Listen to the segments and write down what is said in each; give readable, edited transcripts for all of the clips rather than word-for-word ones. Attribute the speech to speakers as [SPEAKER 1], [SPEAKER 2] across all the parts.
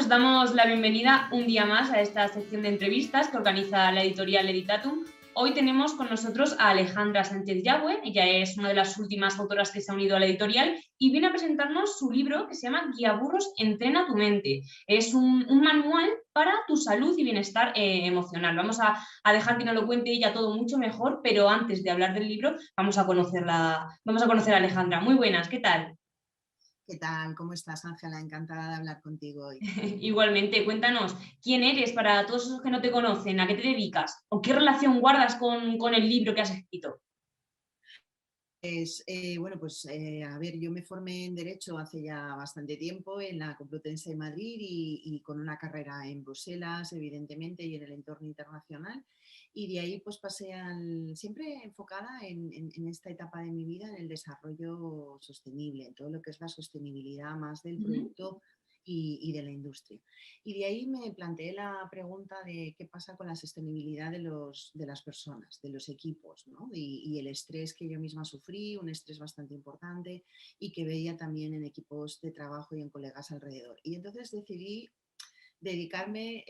[SPEAKER 1] os damos la bienvenida un día más a esta sección de entrevistas que organiza la editorial Editatum. Hoy tenemos con nosotros a Alejandra Sánchez Yagüe. Ella es una de las últimas autoras que se ha unido a la editorial y viene a presentarnos su libro que se llama Guiaburros, entrena tu mente. Es un manual para tu salud y bienestar emocional. Vamos a dejar que nos lo cuente ella todo mucho mejor, pero antes de hablar del libro vamos a conocer a Alejandra. Muy buenas, ¿qué tal?
[SPEAKER 2] ¿Qué tal? ¿Cómo estás, Ángela? Encantada de hablar contigo hoy.
[SPEAKER 1] Igualmente, cuéntanos, ¿quién eres para todos esos que no te conocen? ¿A qué te dedicas? ¿O qué relación guardas con el libro que has escrito?
[SPEAKER 2] A ver, yo me formé en Derecho hace ya bastante tiempo en la Complutense de Madrid y con una carrera en Bruselas, evidentemente, y en el entorno internacional. Y de ahí pues siempre enfocada en esta etapa de mi vida, en el desarrollo sostenible, en todo lo que es la sostenibilidad más del producto y de la industria. Y de ahí me planteé la pregunta de qué pasa con la sostenibilidad de las personas, de los equipos, ¿no? Y el estrés que yo misma sufrí, un estrés bastante importante y que veía también en equipos de trabajo y en colegas alrededor. Y entonces decidí dedicarme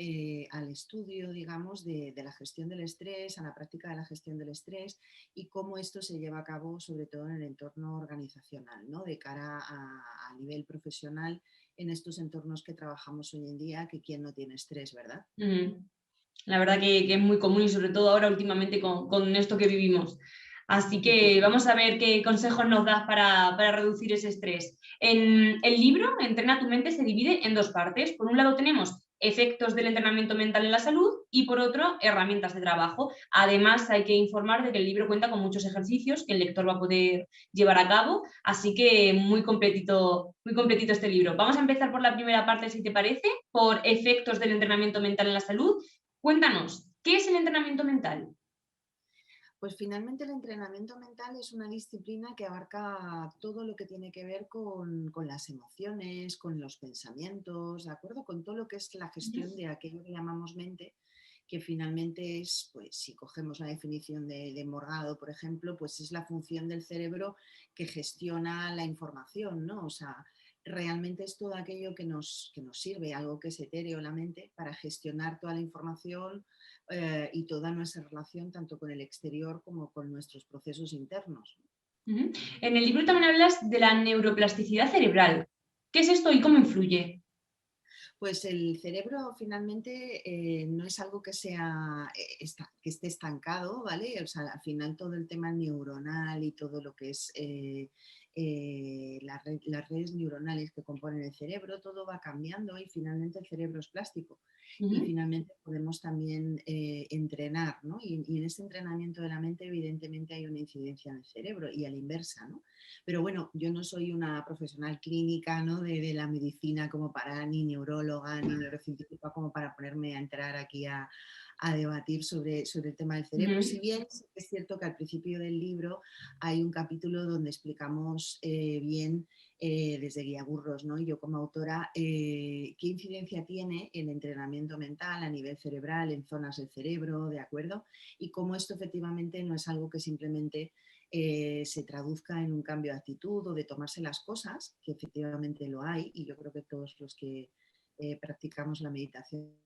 [SPEAKER 2] al estudio, digamos, de la gestión del estrés, a la práctica de la gestión del estrés y cómo esto se lleva a cabo, sobre todo en el entorno organizacional, ¿no? De cara a nivel profesional en estos entornos que trabajamos hoy en día, que quién no tiene estrés, ¿verdad?
[SPEAKER 1] La verdad que es muy común y sobre todo ahora últimamente con esto que vivimos. Así que vamos a ver qué consejos nos das para reducir ese estrés. En el libro, Entrena tu mente, se divide en dos partes. Por un lado tenemos efectos del entrenamiento mental en la salud y por otro, herramientas de trabajo. Además, hay que informar de que el libro cuenta con muchos ejercicios que el lector va a poder llevar a cabo, así que muy completito este libro. Vamos a empezar por la primera parte, si te parece, por efectos del entrenamiento mental en la salud. Cuéntanos, ¿qué es el entrenamiento mental?
[SPEAKER 2] Pues finalmente el entrenamiento mental es una disciplina que abarca todo lo que tiene que ver con las emociones, con los pensamientos, ¿de acuerdo? Con todo lo que es la gestión de aquello que llamamos mente, que finalmente es, pues si cogemos la definición de Morgado, por ejemplo, pues es la función del cerebro que gestiona la información, ¿no? O sea, realmente es todo aquello que nos sirve, algo que es etéreo, la mente, para gestionar toda la información y toda nuestra relación tanto con el exterior como con nuestros procesos internos.
[SPEAKER 1] En el libro también hablas de la neuroplasticidad cerebral. ¿Qué es esto y cómo influye?
[SPEAKER 2] Pues el cerebro finalmente no es algo que que esté estancado, ¿vale? O sea, al final todo el tema neuronal y todo lo que es las redes neuronales que componen el cerebro, todo va cambiando y finalmente el cerebro es plástico. Y finalmente podemos también entrenar, ¿no? Y en ese entrenamiento de la mente evidentemente hay una incidencia en el cerebro y a la inversa, ¿no? Pero bueno, yo no soy una profesional clínica, ¿no? de la medicina como para ni neuróloga ni neurocientífica como para ponerme a entrar aquí a debatir sobre el tema del cerebro. Si bien es cierto que al principio del libro hay un capítulo donde explicamos bien desde Guiaburros, ¿no? Y yo como autora, qué incidencia tiene el entrenamiento mental a nivel cerebral, en zonas del cerebro, ¿de acuerdo? Y cómo esto efectivamente no es algo que simplemente se traduzca en un cambio de actitud o de tomarse las cosas, que efectivamente lo hay, y yo creo que todos los que practicamos la meditación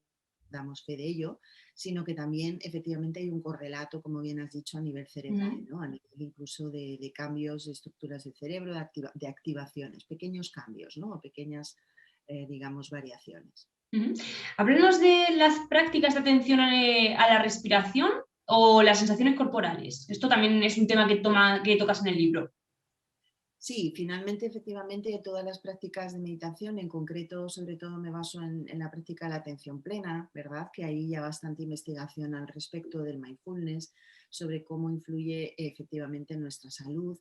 [SPEAKER 2] damos fe de ello, sino que también efectivamente hay un correlato, como bien has dicho, a nivel cerebral, ¿no? A nivel incluso de cambios de estructuras del cerebro, de activaciones, pequeños cambios, ¿no? O pequeñas, digamos, variaciones.
[SPEAKER 1] Háblanos de las prácticas de atención a la respiración o las sensaciones corporales. Esto también es un tema que tocas en el libro.
[SPEAKER 2] Sí, finalmente, efectivamente, todas las prácticas de meditación, en concreto, sobre todo me baso en la práctica de la atención plena, ¿verdad? Que hay ya bastante investigación al respecto del mindfulness, sobre cómo influye efectivamente en nuestra salud.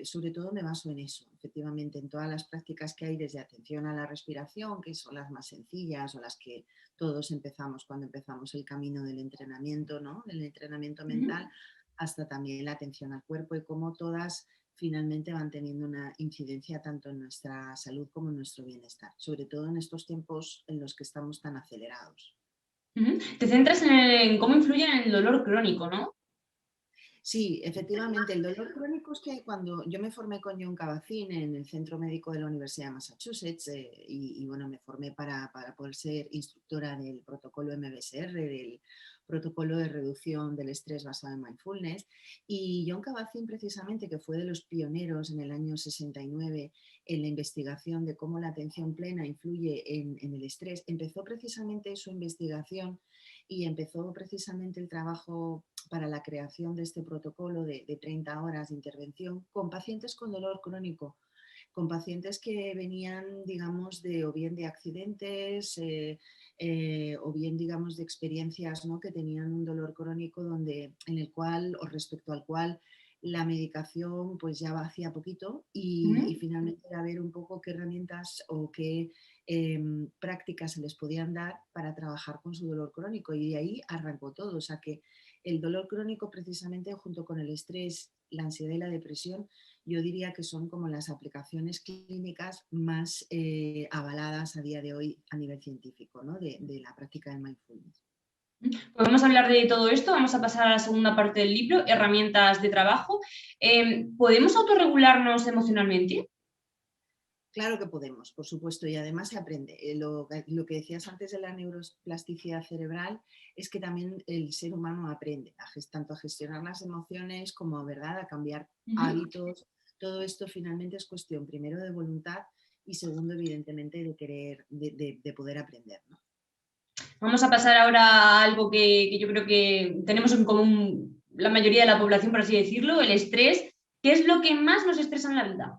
[SPEAKER 2] Sobre todo me baso en eso, efectivamente, en todas las prácticas que hay desde atención a la respiración, que son las más sencillas o las que todos empezamos cuando empezamos el camino del entrenamiento, ¿no? Del entrenamiento mental, hasta también la atención al cuerpo y cómo todas finalmente van teniendo una incidencia tanto en nuestra salud como en nuestro bienestar, sobre todo en estos tiempos en los que estamos tan acelerados.
[SPEAKER 1] Te centras en cómo influye en el dolor crónico, ¿no?
[SPEAKER 2] Sí, efectivamente, el dolor crónico es que cuando yo me formé con John Kabat-Zinn en el Centro Médico de la Universidad de Massachusetts bueno, me formé para poder ser instructora del protocolo MBSR, del protocolo de reducción del estrés basado en mindfulness. Y John Kabat-Zinn precisamente, que fue de los pioneros en el año 69 en la investigación de cómo la atención plena influye en el estrés, empezó precisamente su investigación y empezó precisamente el trabajo para la creación de este protocolo de 30 horas de intervención con pacientes con dolor crónico, con pacientes que venían, digamos, o bien de accidentes o bien, digamos, de experiencias, ¿no?, que tenían un dolor crónico en el cual o respecto al cual la medicación pues ya hacía poquito y
[SPEAKER 1] Ujú.
[SPEAKER 2] finalmente era ver un poco qué herramientas o qué prácticas se les podían dar para trabajar con su dolor crónico y de ahí arrancó todo. O sea que el dolor crónico precisamente junto con el estrés, la ansiedad y la depresión, yo diría que son como las aplicaciones clínicas más avaladas a día de hoy a nivel científico, ¿no?, de la práctica del mindfulness.
[SPEAKER 1] Pues vamos a hablar de todo esto, vamos a pasar a la segunda parte del libro, herramientas de trabajo. ¿Podemos autorregularnos emocionalmente?
[SPEAKER 2] Claro que podemos, por supuesto, y además se aprende. Lo que decías antes de la neuroplasticidad cerebral es que también el ser humano aprende tanto a gestionar las emociones como, ¿verdad?, a cambiar
[SPEAKER 1] Ujú.
[SPEAKER 2] hábitos. Todo esto finalmente es cuestión primero de voluntad y segundo, evidentemente, de querer, de poder aprender, ¿no?
[SPEAKER 1] Vamos a pasar ahora a algo que yo creo que tenemos en común la mayoría de la población, por así decirlo, el estrés. ¿Qué es lo que más nos estresa en la vida?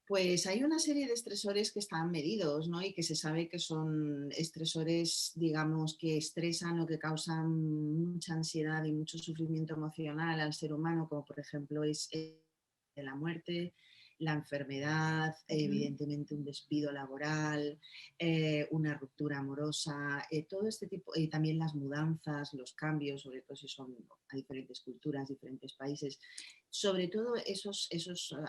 [SPEAKER 2] Pues hay una serie de estresores que están medidos, ¿no?, y que se sabe que son estresores, digamos, que estresan o que causan mucha ansiedad y mucho sufrimiento emocional al ser humano, como por ejemplo es la muerte, la enfermedad,
[SPEAKER 1] Ujú.
[SPEAKER 2] evidentemente un despido laboral, una ruptura amorosa, todo este tipo, y también las mudanzas, los cambios, sobre todo si son a diferentes culturas, diferentes países. Sobre todo esos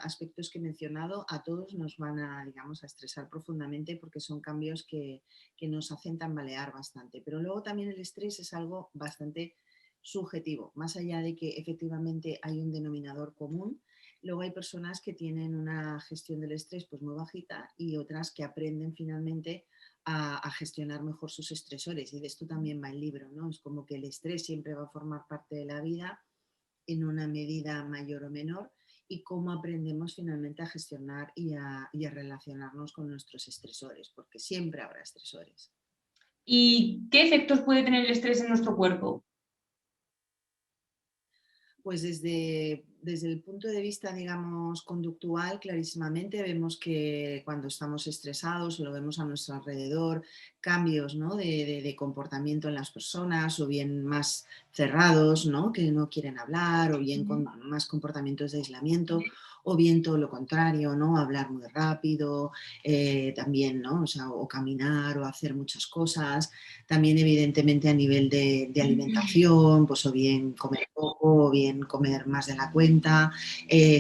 [SPEAKER 2] aspectos que he mencionado a todos nos van a, digamos, a estresar profundamente porque son cambios que nos hacen tambalear bastante. Pero luego también el estrés es algo bastante subjetivo, más allá de que efectivamente hay un denominador común. Luego hay personas que tienen una gestión del estrés pues muy bajita y otras que aprenden finalmente a gestionar mejor sus estresores. Y de esto también va el libro, ¿no? Es como que el estrés siempre va a formar parte de la vida en una medida mayor o menor y cómo aprendemos finalmente a gestionar y a relacionarnos con nuestros estresores, porque siempre habrá estresores.
[SPEAKER 1] ¿Y qué efectos puede tener el estrés en nuestro cuerpo?
[SPEAKER 2] Pues desde el punto de vista, digamos, conductual, clarísimamente vemos que cuando estamos estresados o lo vemos a nuestro alrededor, cambios, ¿no?, de comportamiento en las personas, o bien más cerrados, ¿no?, que no quieren hablar, o bien con
[SPEAKER 1] Ujú.
[SPEAKER 2] más comportamientos de aislamiento, o bien todo lo contrario, ¿no?, hablar muy rápido, también, ¿no?, o sea, o caminar o hacer muchas cosas. También, evidentemente, a nivel de alimentación, pues o bien comer poco, o bien comer más de la cuenta,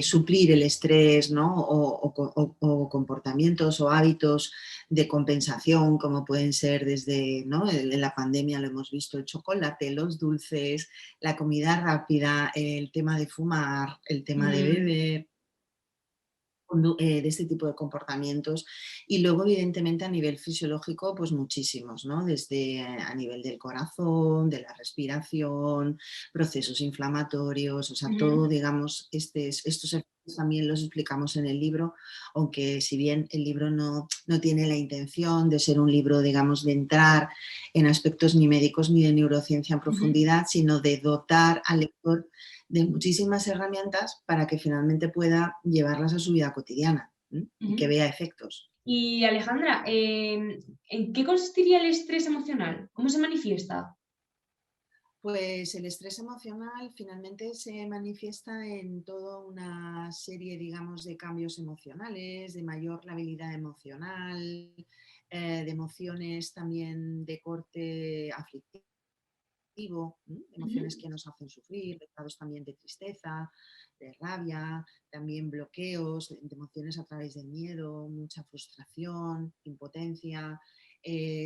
[SPEAKER 2] suplir el estrés, ¿no?, o comportamientos o hábitos de compensación, como pueden ser desde, ¿no?, en la pandemia lo hemos visto, el chocolate, los dulces, la comida rápida, el tema de fumar, el tema de
[SPEAKER 1] Mm.
[SPEAKER 2] beber, de este tipo de comportamientos. Y luego, evidentemente, a nivel fisiológico, pues muchísimos, ¿no? Desde a nivel del corazón, de la respiración, procesos inflamatorios, o sea, todo,
[SPEAKER 1] Ujú.
[SPEAKER 2] digamos, estos efectos también los explicamos en el libro, aunque si bien el libro no tiene la intención de ser un libro, digamos, de entrar en aspectos ni médicos ni de neurociencia en
[SPEAKER 1] Ujú.
[SPEAKER 2] profundidad, sino de dotar al lector de muchísimas herramientas para que finalmente pueda llevarlas a su vida cotidiana, ¿m? Y que
[SPEAKER 1] Ujú.
[SPEAKER 2] vea efectos.
[SPEAKER 1] Y Alejandra, ¿en qué consistiría el estrés emocional? ¿Cómo se manifiesta?
[SPEAKER 2] Pues el estrés emocional finalmente se manifiesta en toda una serie, digamos, de cambios emocionales, de mayor labilidad emocional, de emociones también de corte aflictivo, emociones
[SPEAKER 1] Ujú.
[SPEAKER 2] que nos hacen sufrir, estados también de tristeza, de rabia, también bloqueos, de emociones a través del miedo, mucha frustración, impotencia,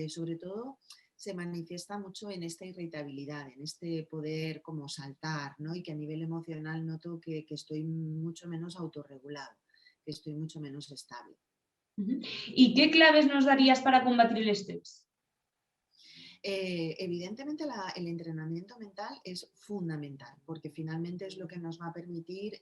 [SPEAKER 2] sobre todo se manifiesta mucho en esta irritabilidad, en este poder como saltar, ¿no? Y que a nivel emocional noto que estoy mucho menos autorregulado, que estoy mucho menos estable.
[SPEAKER 1] Ujú. ¿Y qué claves nos darías para combatir el estrés?
[SPEAKER 2] Evidentemente el entrenamiento mental es fundamental porque finalmente es lo que nos va a permitir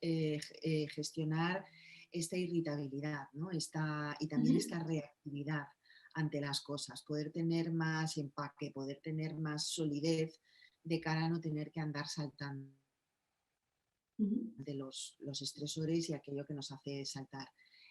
[SPEAKER 2] gestionar esta irritabilidad, ¿no? Y también
[SPEAKER 1] Ujú,
[SPEAKER 2] esta reactividad ante las cosas, poder tener más empaque, poder tener más solidez de cara a no tener que andar saltando
[SPEAKER 1] ujú.
[SPEAKER 2] de los estresores y aquello que nos hace saltar.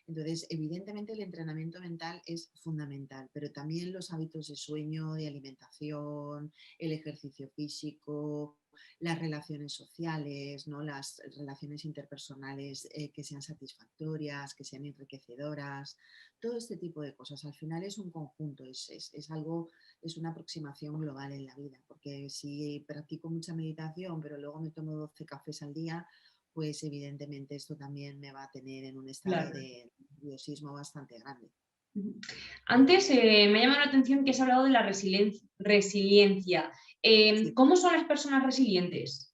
[SPEAKER 2] Entonces, evidentemente el entrenamiento mental es fundamental, pero también los hábitos de sueño, de alimentación, el ejercicio físico, las relaciones sociales, ¿no? Las relaciones interpersonales que sean satisfactorias, que sean enriquecedoras, todo este tipo de cosas. Al final es un conjunto, es algo, es una aproximación global en la vida, porque si practico mucha meditación, pero luego me tomo 12 cafés al día, pues evidentemente esto también me va a tener en un estado
[SPEAKER 1] Claro.
[SPEAKER 2] de nerviosismo bastante grande.
[SPEAKER 1] Ujú. Antes me ha llamado la atención que has hablado de la resiliencia.
[SPEAKER 2] Sí.
[SPEAKER 1] ¿Cómo son las personas resilientes?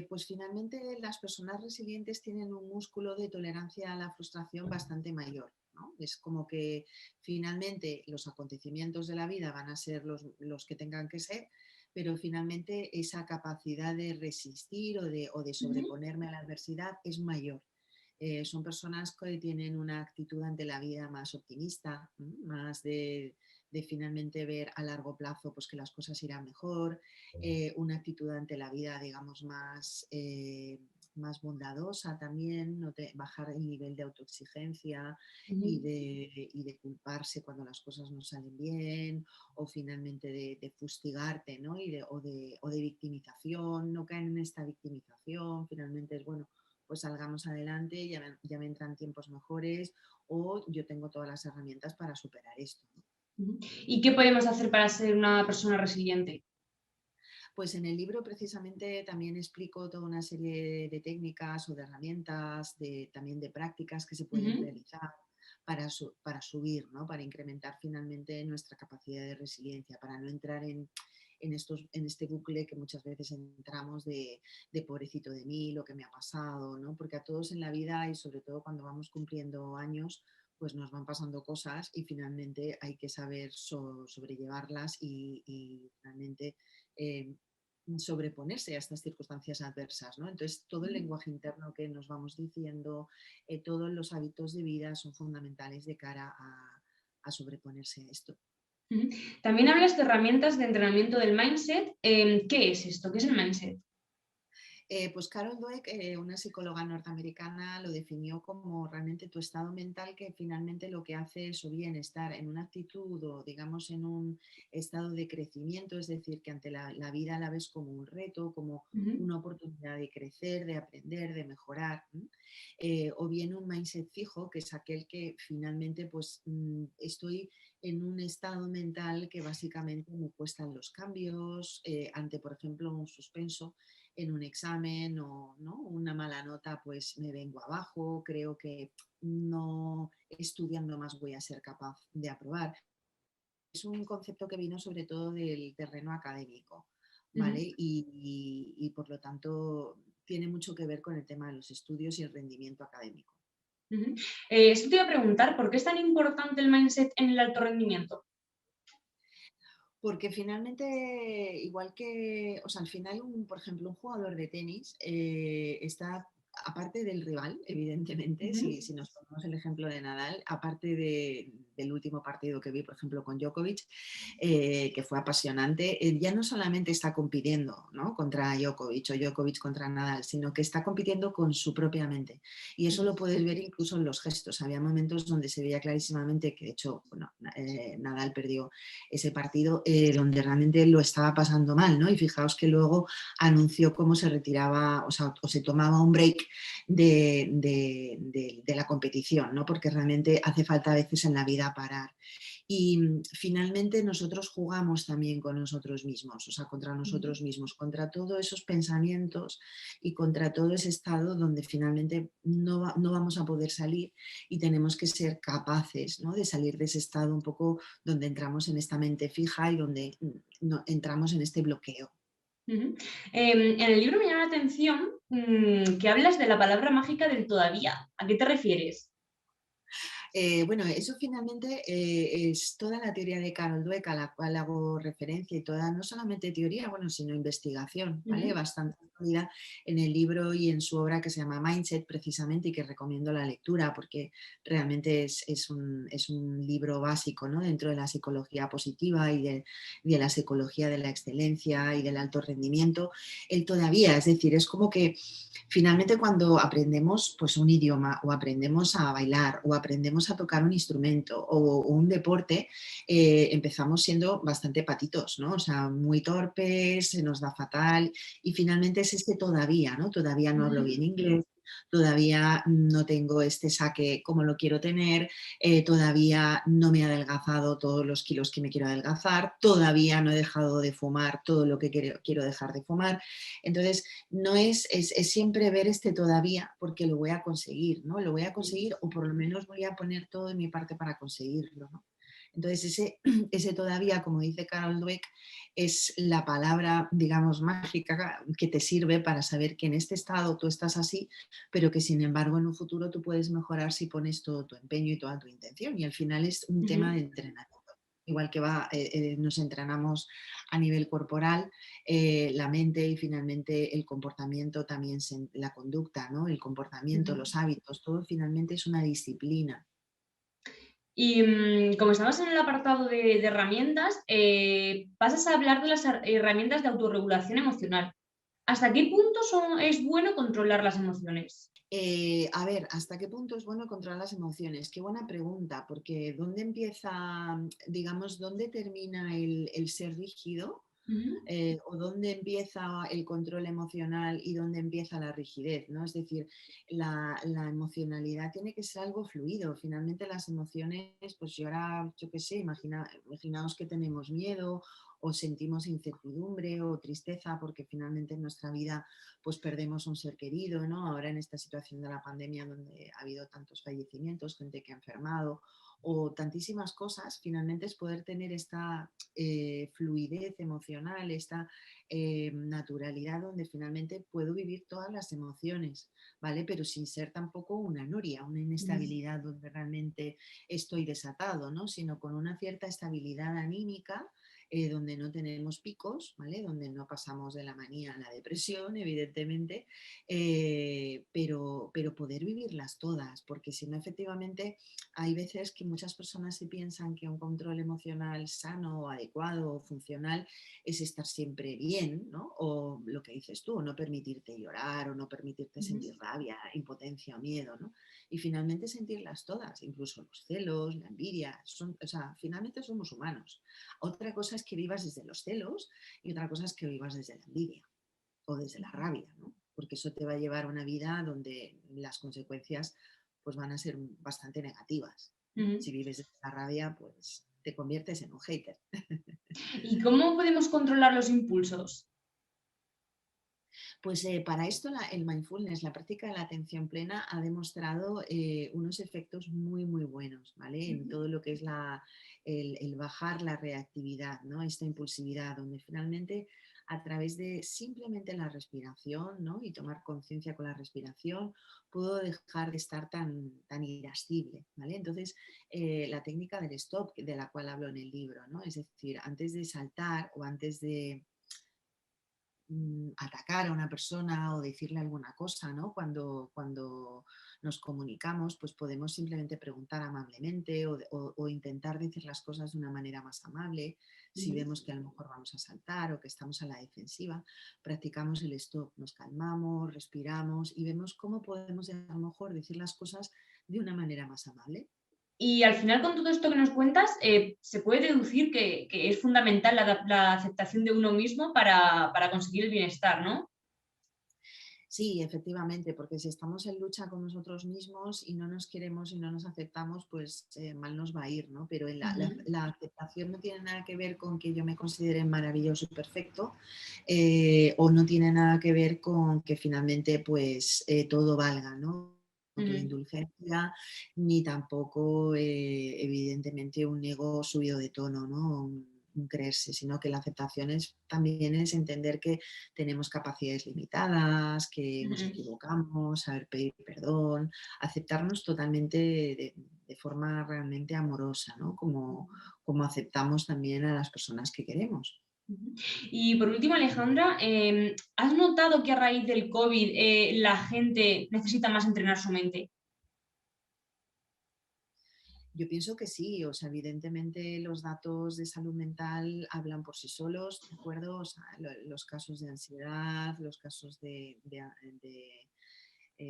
[SPEAKER 2] Pues finalmente las personas resilientes tienen un músculo de tolerancia a la frustración bastante mayor, ¿no? Es como que finalmente los acontecimientos de la vida van a ser los que tengan que ser, pero finalmente esa capacidad de resistir o de
[SPEAKER 1] Ujú,
[SPEAKER 2] sobreponerme a la adversidad es mayor. Son personas que tienen una actitud ante la vida más optimista, más de finalmente ver a largo plazo pues, que las cosas irán mejor, una actitud ante la vida, digamos, más bondadosa también, bajar el nivel de autoexigencia
[SPEAKER 1] ujú.
[SPEAKER 2] y de culparse cuando las cosas no salen bien, o finalmente de fustigarte, ¿no? O de victimización, no caen en esta victimización, finalmente es bueno, pues salgamos adelante, ya vendrán tiempos mejores, o yo tengo todas las herramientas para superar esto, ¿no?
[SPEAKER 1] Ujú. ¿Y qué podemos hacer para ser una persona resiliente?
[SPEAKER 2] Pues en el libro precisamente también explico toda una serie de técnicas o de herramientas, también de prácticas que se pueden
[SPEAKER 1] Ujú,
[SPEAKER 2] realizar para subir, ¿no? Para incrementar finalmente nuestra capacidad de resiliencia, para no entrar en este bucle que muchas veces entramos de pobrecito de mí, lo que me ha pasado, ¿no? Porque a todos en la vida y sobre todo cuando vamos cumpliendo años, pues nos van pasando cosas y finalmente hay que saber sobrellevarlas y finalmente eh, sobreponerse a estas circunstancias adversas, ¿no? Entonces, todo el
[SPEAKER 1] ujú,
[SPEAKER 2] lenguaje interno que nos vamos diciendo, todos los hábitos de vida son fundamentales de cara a sobreponerse a esto.
[SPEAKER 1] ujú. También hablas de herramientas de entrenamiento del mindset. ¿Qué es esto? ¿Qué es el mindset?
[SPEAKER 2] Pues Carol Dweck, una psicóloga norteamericana, lo definió como realmente tu estado mental que finalmente lo que hace es o bien estar en una actitud o digamos en un estado de crecimiento, es decir, que ante la vida la ves como un reto, como
[SPEAKER 1] Ujú,
[SPEAKER 2] una oportunidad de crecer, de aprender, de mejorar, ¿no? O bien un mindset fijo, que es aquel que finalmente pues estoy en un estado mental que básicamente me cuestan los cambios, ante por ejemplo un suspenso en un examen o ¿no? una mala nota, pues me vengo abajo, creo que no estudiando más voy a ser capaz de aprobar. Es un concepto que vino sobre todo del terreno académico, ¿vale?
[SPEAKER 1] ujú,
[SPEAKER 2] Y por lo tanto tiene mucho que ver con el tema de los estudios y el rendimiento académico.
[SPEAKER 1] ujú. Esto te iba a preguntar, ¿por qué es tan importante el mindset en el alto rendimiento?
[SPEAKER 2] Porque finalmente, igual que, o sea, al final, por ejemplo, un jugador de tenis está, aparte del rival, evidentemente,
[SPEAKER 1] Ujú,
[SPEAKER 2] si nos ponemos el ejemplo de Nadal, aparte del último partido que vi, por ejemplo, con Djokovic, que fue apasionante, ya no solamente está compitiendo, ¿no? Contra Djokovic o Djokovic contra Nadal, sino que está compitiendo con su propia mente. Y eso lo
[SPEAKER 1] ujú,
[SPEAKER 2] puedes ver incluso en los gestos. Había momentos donde se veía clarísimamente que, de hecho, bueno, Nadal perdió ese partido donde realmente lo estaba pasando mal, ¿no? Y fijaos que luego anunció cómo se retiraba, o se tomaba un break de la competición, ¿no? Porque realmente hace falta a veces en la vida parar. Y finalmente nosotros jugamos también con nosotros mismos, o sea, contra nosotros mismos, contra todos esos pensamientos y contra todo ese estado donde finalmente no vamos a poder salir y tenemos que ser capaces, ¿no?, de salir de ese estado un poco donde entramos en esta mente fija y donde entramos en este bloqueo.
[SPEAKER 1] Ujú. En el libro me llama la atención que hablas de la palabra mágica del todavía. ¿A qué te refieres?
[SPEAKER 2] Bueno, eso finalmente es toda la teoría de Carol Dweck a la cual hago referencia y toda, no solamente teoría, bueno, sino investigación, ¿vale?
[SPEAKER 1] Ujú,
[SPEAKER 2] Bastante sólida en el libro y en su obra que se llama Mindset, precisamente, y que recomiendo la lectura porque realmente es un libro básico, ¿no?, dentro de la psicología positiva y de la psicología de la excelencia y del alto rendimiento. El todavía, es decir, es como que finalmente cuando aprendemos pues un idioma o aprendemos a bailar o aprendemos a tocar un instrumento o un deporte, empezamos siendo bastante patitos, ¿no? O sea, muy torpes, se nos da fatal y finalmente es este todavía, ¿no? Todavía no hablo
[SPEAKER 1] ujú.
[SPEAKER 2] bien inglés, todavía no tengo este saque como lo quiero tener, todavía no me he adelgazado todos los kilos que me quiero adelgazar, todavía no he dejado de fumar todo lo que quiero dejar de fumar. Entonces, no es siempre ver este todavía porque lo voy a conseguir, ¿no? Lo voy a
[SPEAKER 1] Sí.
[SPEAKER 2] conseguir o por lo menos voy a poner todo de mi parte para conseguirlo, ¿no? Entonces, ese todavía, como dice Carol Dweck, es la palabra, digamos, mágica que te sirve para saber que en este estado tú estás así, pero que sin embargo en un futuro tú puedes mejorar si pones todo tu empeño y toda tu intención. Y al final es un tema de
[SPEAKER 1] Ujú.
[SPEAKER 2] entrenamiento. Igual que nos entrenamos a nivel corporal, la mente y finalmente el comportamiento también, la conducta, ¿no?, el comportamiento,
[SPEAKER 1] Ujú.
[SPEAKER 2] los hábitos, todo finalmente es una disciplina.
[SPEAKER 1] Y como estamos en el apartado de herramientas, pasas a hablar de las herramientas de autorregulación emocional. ¿Hasta qué punto es bueno controlar las emociones?
[SPEAKER 2] A ver, ¿hasta qué punto es bueno controlar las emociones? Qué buena pregunta, porque ¿dónde empieza, digamos, dónde termina el ser rígido?
[SPEAKER 1] Ujú,
[SPEAKER 2] O dónde empieza el control emocional y dónde empieza la rigidez, ¿no? Es decir, la emocionalidad tiene que ser algo fluido. Finalmente las emociones, pues yo ahora, yo qué sé, imaginaos que tenemos miedo o sentimos incertidumbre o tristeza porque finalmente en nuestra vida pues perdemos un ser querido, ¿no? Ahora en esta situación de la pandemia donde ha habido tantos fallecimientos, gente que ha enfermado o tantísimas cosas, finalmente es poder tener esta fluidez emocional, esta naturalidad donde finalmente puedo vivir todas las emociones, ¿vale? Pero sin ser tampoco una noria, una
[SPEAKER 1] ujú,
[SPEAKER 2] inestabilidad donde realmente estoy desatado, ¿no? Sino con una cierta estabilidad anímica, donde no tenemos picos, ¿vale? Donde no pasamos de la manía a la depresión, evidentemente, pero poder vivirlas todas, porque si no, efectivamente, hay veces que muchas personas se piensan que un control emocional sano o adecuado o funcional es estar siempre bien, ¿no? O lo que dices tú, no permitirte llorar o no permitirte
[SPEAKER 1] ujú.
[SPEAKER 2] sentir rabia, impotencia o miedo, ¿no? Y finalmente sentirlas todas, incluso los celos, la envidia, o sea, finalmente somos humanos. Otra cosa es que vivas desde los celos y otra cosa es que vivas desde la envidia o desde la rabia, ¿no? Porque eso te va a llevar a una vida donde las consecuencias pues van a ser bastante negativas, ¿no?
[SPEAKER 1] Ujú.
[SPEAKER 2] Si vives desde la rabia, pues te conviertes en un hater.
[SPEAKER 1] ¿Y cómo podemos controlar los impulsos?
[SPEAKER 2] Pues para esto el mindfulness, la práctica de la atención plena, ha demostrado unos efectos muy, muy buenos, ¿vale? En
[SPEAKER 1] Ujú,
[SPEAKER 2] todo lo que es el bajar la reactividad, ¿no? Esta impulsividad, donde finalmente a través de simplemente la respiración, ¿no?, y tomar conciencia con la respiración, puedo dejar de estar tan irascible, ¿vale? Entonces, la técnica del stop, de la cual hablo en el libro, ¿no? Es decir, antes de saltar o antes de atacar a una persona o decirle alguna cosa, ¿no? Cuando nos comunicamos, pues podemos simplemente preguntar amablemente o intentar decir las cosas de una manera más amable. Si
[SPEAKER 1] ujú.
[SPEAKER 2] vemos que a lo mejor vamos a saltar o que estamos a la defensiva, practicamos el stop, nos calmamos, respiramos y vemos cómo podemos a lo mejor decir las cosas de una manera más amable.
[SPEAKER 1] Y al final, con todo esto que nos cuentas, se puede deducir que es fundamental la aceptación de uno mismo para conseguir el bienestar, ¿no?
[SPEAKER 2] Sí, efectivamente, porque si estamos en lucha con nosotros mismos y no nos queremos y no nos aceptamos, pues mal nos va a ir, ¿no? Pero la aceptación no tiene nada que ver con que yo me considere maravilloso y perfecto, o no tiene nada que ver con que finalmente pues todo valga, ¿no? Autoindulgencia, ni tampoco evidentemente un ego subido de tono, ¿no? Un creerse, sino que la aceptación también es entender que tenemos capacidades limitadas, que nos equivocamos, saber pedir perdón, aceptarnos totalmente de forma realmente amorosa, ¿no? Como aceptamos también a las personas que queremos.
[SPEAKER 1] Y por último, Alejandra, ¿has notado que a raíz del COVID la gente necesita más entrenar su mente?
[SPEAKER 2] Yo pienso que sí, o sea, evidentemente los datos de salud mental hablan por sí solos, ¿de acuerdo? O sea, los casos de ansiedad, los casos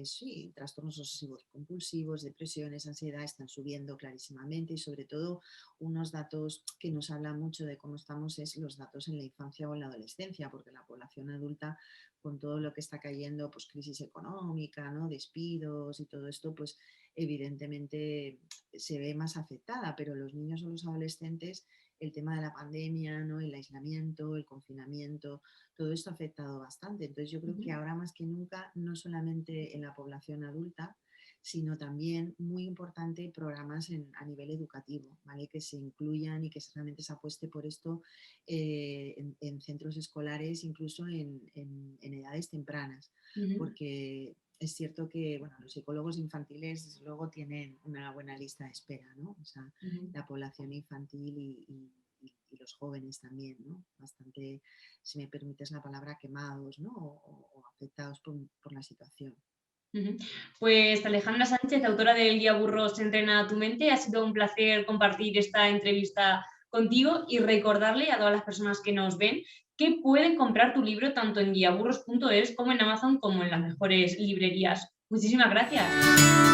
[SPEAKER 2] sí, trastornos obsesivos compulsivos, depresiones, ansiedad están subiendo clarísimamente y sobre todo unos datos que nos hablan mucho de cómo estamos es los datos en la infancia o en la adolescencia, porque la población adulta con todo lo que está cayendo, pues crisis económica, ¿no? Despidos y todo esto, pues evidentemente se ve más afectada, pero los niños o los adolescentes, el tema de la pandemia, ¿no? El aislamiento, el confinamiento, todo esto ha afectado bastante. Entonces yo creo que ahora más que nunca, no solamente en la población adulta, sino también muy importante programas a nivel educativo, ¿vale? Que se incluyan y que realmente se apueste por esto en centros escolares, incluso en edades tempranas, porque es cierto que bueno, los psicólogos infantiles desde luego tienen una buena lista de espera, ¿no? O sea, la población infantil y los jóvenes también, ¿no? Bastante, si me permites la palabra, quemados, ¿no? O afectados por la situación.
[SPEAKER 1] Pues Alejandra Sánchez, autora del guía Burros Entrena a tu mente, ha sido un placer compartir esta entrevista contigo y recordarle a todas las personas que nos ven que pueden comprar tu libro tanto en guiaburros.es como en Amazon como en las mejores librerías. Muchísimas gracias.